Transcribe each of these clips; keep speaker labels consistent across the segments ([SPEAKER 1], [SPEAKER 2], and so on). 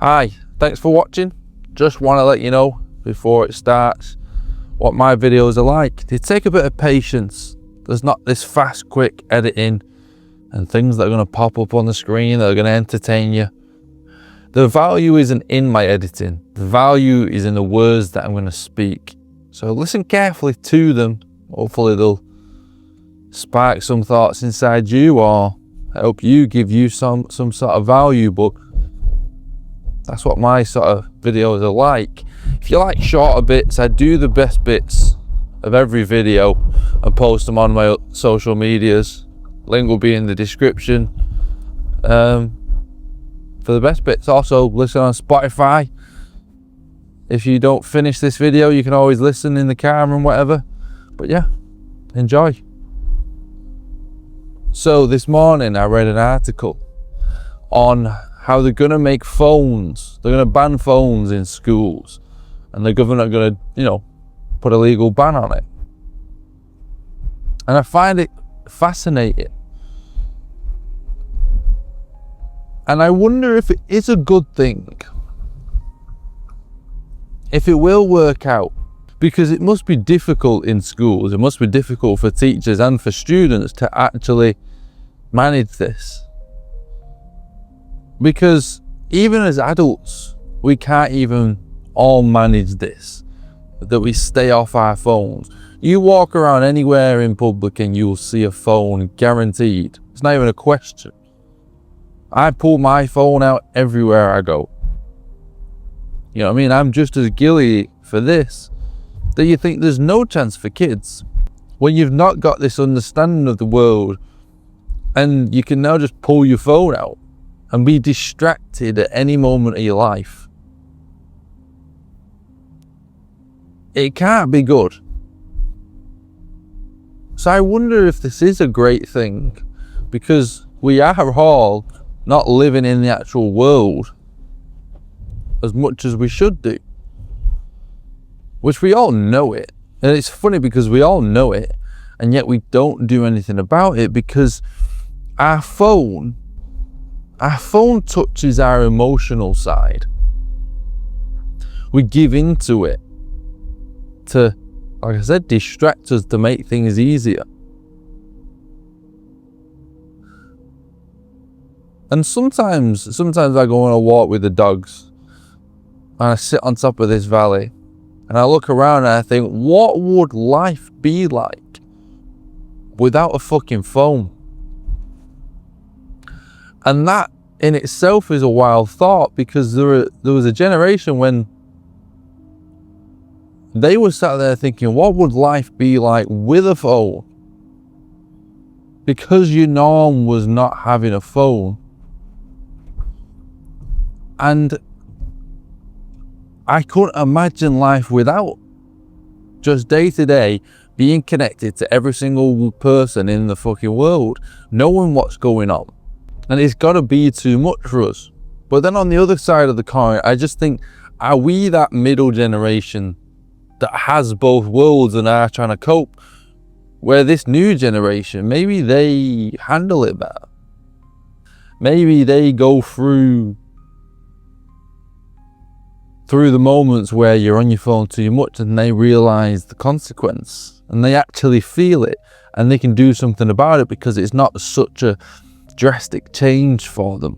[SPEAKER 1] Hi, thanks for watching. Just want to let you know before it starts what my videos are like. They take a bit of patience. There's not this fast, quick editing and things that are going to pop up on the screen that are going to entertain you. The value isn't in my editing. The value is in the words that I'm going to speak. So listen carefully to them. Hopefully they'll spark some thoughts inside you or help you, give you some sort of value. But that's what my sort of videos are like. If you like shorter bits, I do the best bits of every video and post them on my social medias. Link will be in the description for the best bits. Also listen on Spotify. If you don't finish this video, you can always listen in the car and whatever. But yeah, enjoy. So this morning I read an article on how they're going to make phones. They're going to ban phones in schools. And the government are going to, put a legal ban on it. And I find it fascinating. And I wonder if it is a good thing. If it will work out. Because it must be difficult in schools. It must be difficult for teachers and for students to actually manage this. Because even as adults, we can't even all manage this, that we stay off our phones. You walk around anywhere in public and you'll see a phone, guaranteed. It's not even a question. I pull my phone out everywhere I go. You know what I mean? I'm just as guilty for this. That you think there's no chance for kids when you've not got this understanding of the world and you can now just pull your phone out and be distracted at any moment of your life. It can't be good. So I wonder if this is a great thing, because we are all not living in the actual world as much as we should do. Which we all know it. And it's funny because we all know it, and yet we don't do anything about it, because our phone touches our emotional side. We give into it to, like I said, distract us, to make things easier. And sometimes I go on a walk with the dogs and I sit on top of this valley and I look around and I think, what would life be like without a fucking phone? And that in itself is a wild thought, because there was a generation when they were sat there thinking, what would life be like with a phone? Because your norm was not having a phone. And I couldn't imagine life without. Just day to day, being connected to every single person in the fucking world, knowing what's going on. And it's got to be too much for us. But then on the other side of the coin, I just think, are we that middle generation that has both worlds and are trying to cope? Where this new generation, maybe they handle it better. Maybe they go through the moments where you're on your phone too much and they realize the consequence and they actually feel it and they can do something about it, because it's not such a drastic change for them.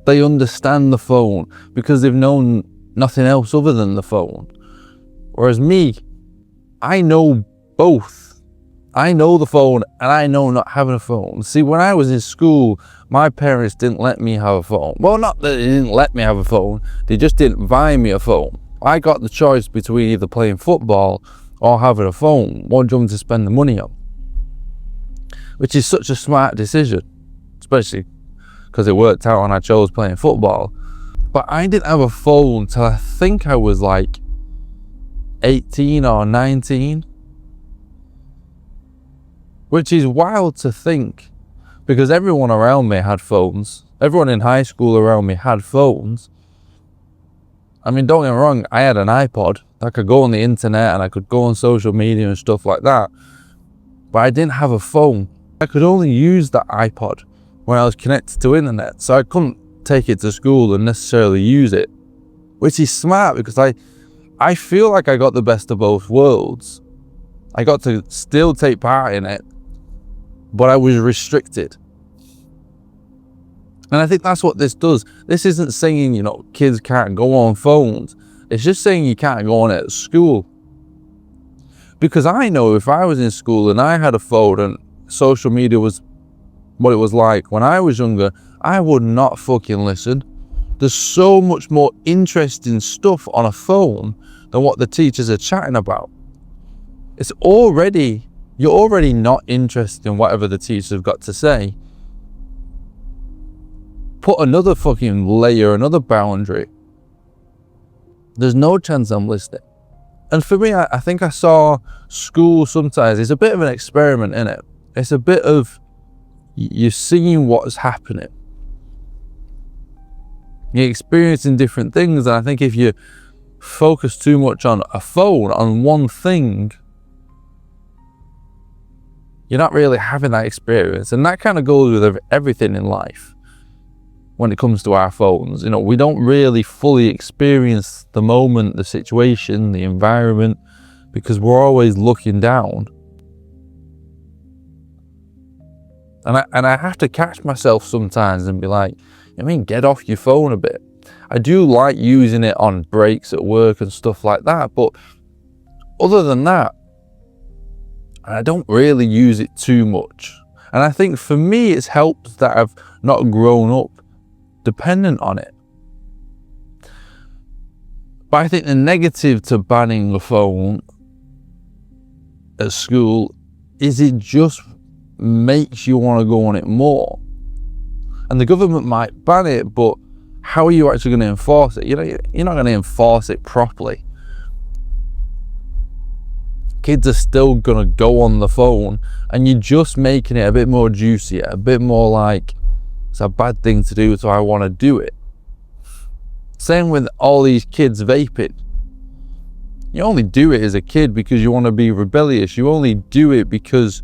[SPEAKER 1] They understand the phone because they've known nothing else other than the phone. Whereas me, I know both. I know the phone and I know not having a phone. See, when I was in school, my parents didn't let me have a phone. Well, not that they didn't let me have a phone, they just didn't buy me a phone. I got the choice between either playing football or having a phone. What do you want to spend the money on? Which is such a smart decision, especially because it worked out and I chose playing football. But I didn't have a phone till I think I was like 18 or 19. Which is wild to think, because everyone around me had phones. Everyone in high school around me had phones. I mean, don't get me wrong, I had an iPod. I could go on the internet and I could go on social media and stuff like that. But I didn't have a phone. I could only use the iPod when I was connected to internet. So I couldn't take it to school and necessarily use it, which is smart because I feel like I got the best of both worlds. I got to still take part in it, but I was restricted. And I think that's what this does. This isn't saying, you know, kids can't go on phones. It's just saying you can't go on it at school. Because I know if I was in school and I had a phone and social media was what it was like when I was younger, I would not fucking listen. There's so much more interesting stuff on a phone than what the teachers are chatting about. You're already not interested in whatever the teachers have got to say. Put another fucking layer, another boundary. There's no chance I'm listening. And for me, I think I saw school sometimes, it's a bit of an experiment, innit? It's a bit of, you're seeing what's happening. You're experiencing different things, and I think if you focus too much on a phone, on one thing, you're not really having that experience. And that kind of goes with everything in life. When it comes to our phones, you know, we don't really fully experience the moment, the situation, the environment, because we're always looking down. And I have to catch myself sometimes and be like, I mean, get off your phone a bit. I do like using it on breaks at work and stuff like that, but other than that, I don't really use it too much. And I think for me, it's helped that I've not grown up dependent on it. But I think the negative to banning the phone at school is it just makes you want to go on it more. And the government might ban it, but how are you actually going to enforce it? You know, you're not going to enforce it properly. Kids are still going to go on the phone, and you're just making it a bit more juicy, a bit more like, it's a bad thing to do, so I want to do it. Same with all these kids vaping. You only do it as a kid because you want to be rebellious. You only do it because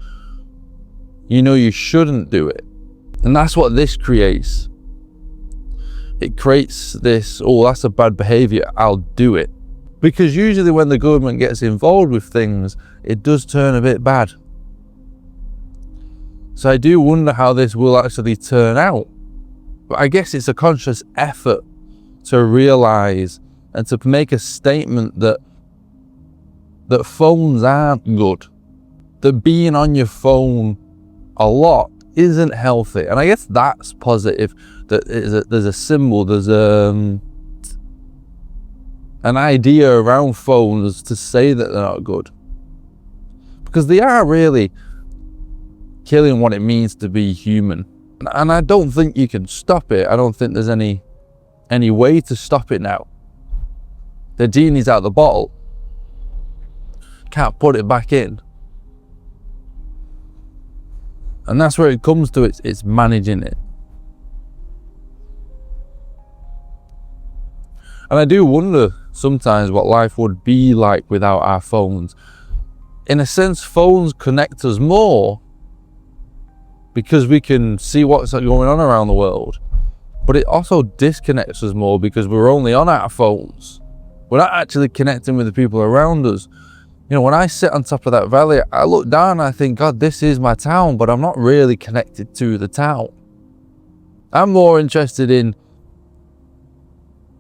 [SPEAKER 1] you know you shouldn't do it. And that's what this creates. It creates this, oh, that's a bad behavior, I'll do it. Because usually when the government gets involved with things, it does turn a bit bad. So I do wonder how this will actually turn out. But I guess it's a conscious effort to realize and to make a statement that phones aren't good. That being on your phone a lot isn't healthy. And I guess that's positive. That there's a symbol, there's an idea around phones to say that they're not good. Because they are really killing what it means to be human. And I don't think you can stop it. I don't think there's any way to stop it now. The genie's out of the bottle. Can't put it back in. And that's where it comes to, it's managing it. And I do wonder sometimes what life would be like without our phones. In a sense, phones connect us more because we can see what's going on around the world. But it also disconnects us more because we're only on our phones. We're not actually connecting with the people around us. You know, when I sit on top of that valley, I look down and I think, God, this is my town, but I'm not really connected to the town. I'm more interested in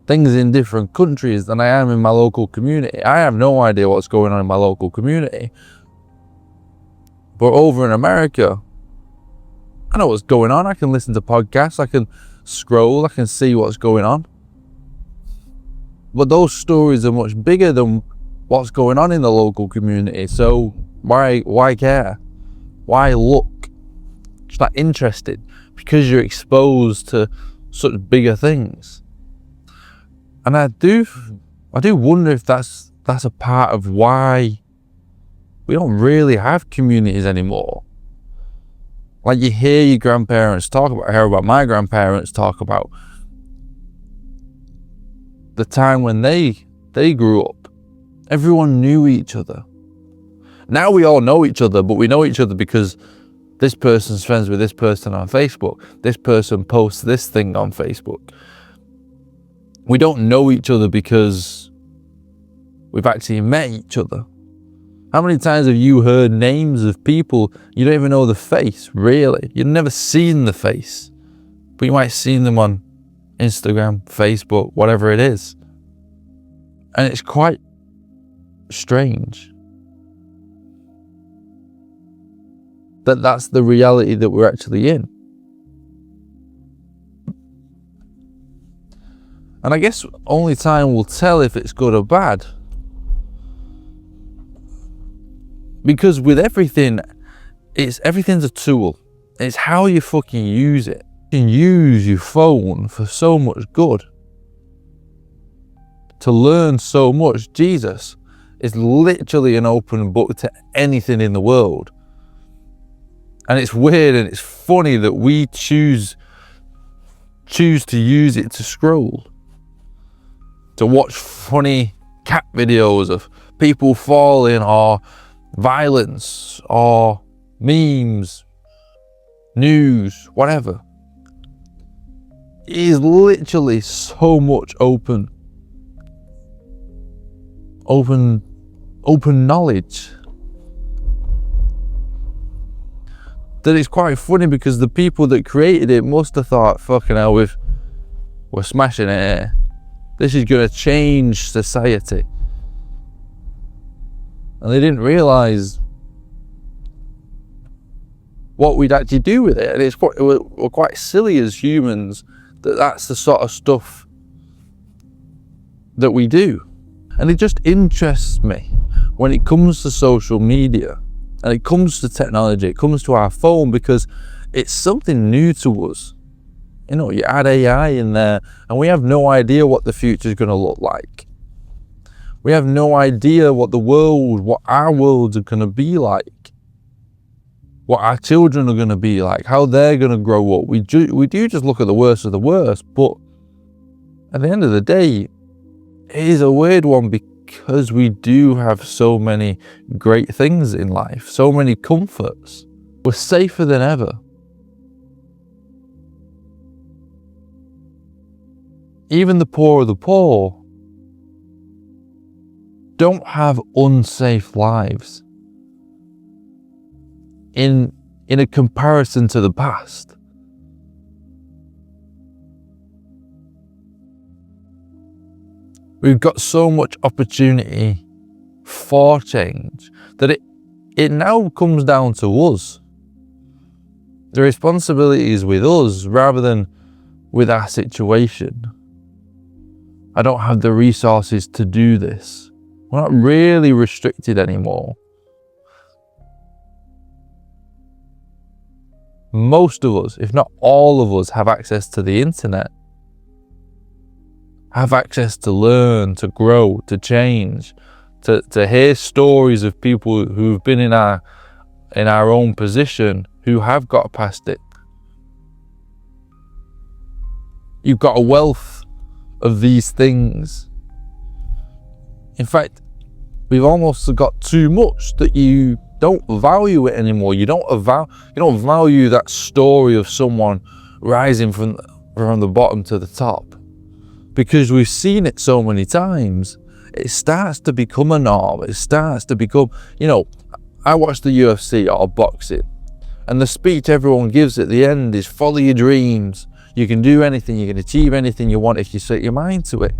[SPEAKER 1] things in different countries than I am in my local community. I have no idea what's going on in my local community. But over in America, I know what's going on. I can listen to podcasts, I can scroll, I can see what's going on. But those stories are much bigger than what's going on in the local community. So why care? Why look? It's not interested because you're exposed to such bigger things. And I do wonder if that's a part of why we don't really have communities anymore. Like you hear your grandparents talk about, I hear about my grandparents talk about the time when they grew up. Everyone knew each other. Now we all know each other, but we know each other because This person's friends with this person on Facebook. This person posts this thing on Facebook. We don't know each other because we've actually met each other. How many times have you heard names of people you don't even know the face, really? You've never seen the face, but you might have seen them on Instagram, Facebook, whatever it is. And it's quite strange that that's the reality that we're actually in. And I guess only time will tell if it's good or bad. Because with everything, everything's a tool. It's how you fucking use it. You can use your phone for so much good. To learn so much. Jesus is literally an open book to anything in the world. And it's weird and it's funny that we choose to use it to scroll. To watch funny cat videos of people falling, or violence, or memes, news, whatever. It is literally so much open knowledge that it's quite funny, because the people that created it must have thought, fucking hell, we're smashing it here. This is going to change society. And they didn't realise what we'd actually do with it. And we're quite silly as humans that that's the sort of stuff that we do. And it just interests me when it comes to social media and it comes to technology, it comes to our phone, because it's something new to us. You know, you add AI in there and we have no idea what the future is going to look like. We have no idea what our worlds are going to be like. What our children are going to be like, how they're going to grow up. We do just look at the worst of the worst, but at the end of the day, it is a weird one, because we do have so many great things in life, so many comforts. We're safer than ever. Even the poor of the poor don't have unsafe lives in a comparison to the past. We've got so much opportunity for change that it now comes down to us. The responsibility is with us rather than with our situation. I don't have the resources to do this. We're not really restricted anymore. Most of us, if not all of us, have access to the internet. Have access to learn, to grow, to change, to hear stories of people who've been in our own position, who have got past it. You've got a wealth of these things. In fact, we've almost got too much that you don't value it anymore. You don't value that story of someone rising from the bottom to the top, because we've seen it so many times. It starts to become a norm. It starts to become, I watch the UFC or boxing, and the speech everyone gives at the end is follow your dreams. You can do anything, you can achieve anything you want if you set your mind to it.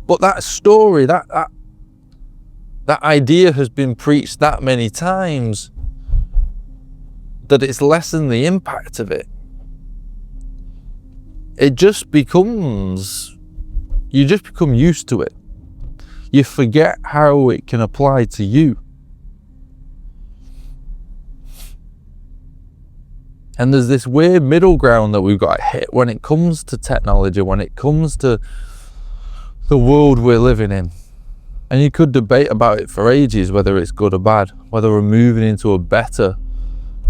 [SPEAKER 1] But that story, that idea has been preached that many times that it's lessened the impact of it. It just becomes, you just become used to it. You forget how it can apply to you. And there's this weird middle ground that we've got to hit when it comes to technology, when it comes to the world we're living in. And you could debate about it for ages, whether it's good or bad, whether we're moving into a better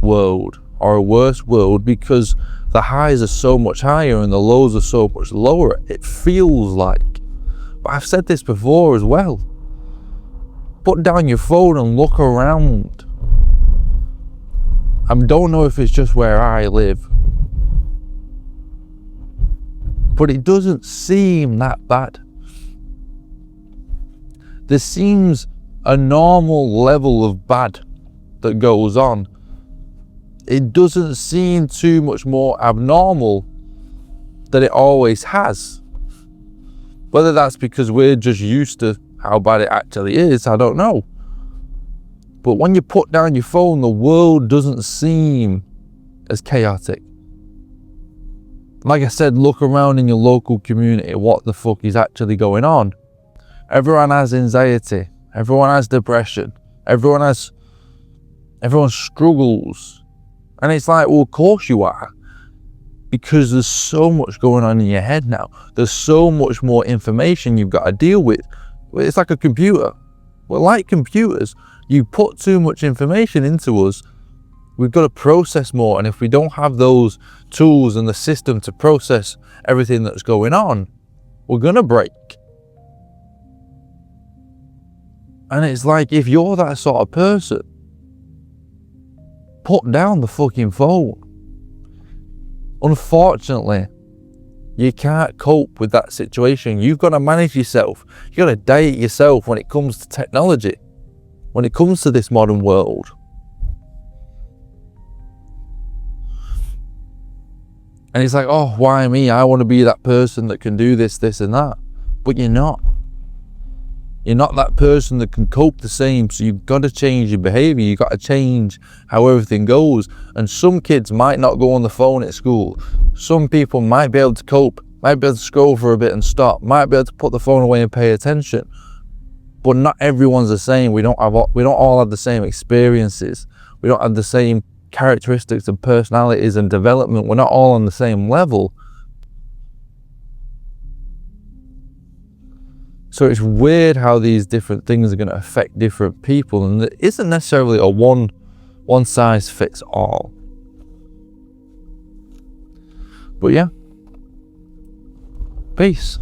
[SPEAKER 1] world or a worse world, because the highs are so much higher and the lows are so much lower, it feels like. But I've said this before as well. Put down your phone and look around. I don't know if it's just where I live, but it doesn't seem that bad. There seems a normal level of bad that goes on. It doesn't seem too much more abnormal than it always has. Whether that's because we're just used to how bad it actually is, I don't know. But when you put down your phone, the world doesn't seem as chaotic. Like I said, look around in your local community, what the fuck is actually going on? Everyone has anxiety, everyone has depression, everyone struggles. And it's like, well, of course you are. Because there's so much going on in your head now. There's so much more information you've got to deal with. It's like a computer. We're like computers. You put too much information into us, we've got to process more. And if we don't have those tools and the system to process everything that's going on, we're going to break. And it's like, if you're that sort of person, put down the fucking phone. Unfortunately, you can't cope with that situation. You've got to manage yourself. You've got to diet yourself when it comes to technology, when it comes to this modern world. And it's like, oh, why me? I want to be that person that can do this, this and that. But you're not. You're not that person that can cope the same. So you've got to change your behavior. You've got to change how everything goes. And some kids might not go on the phone at school. Some people might be able to cope, might be able to scroll for a bit and stop, might be able to put the phone away and pay attention. But not everyone's the same. We don't all have the same experiences. We don't have the same characteristics and personalities and development. We're not all on the same level. So it's weird how these different things are going to affect different people, and it isn't necessarily a one size fits all. But yeah, peace.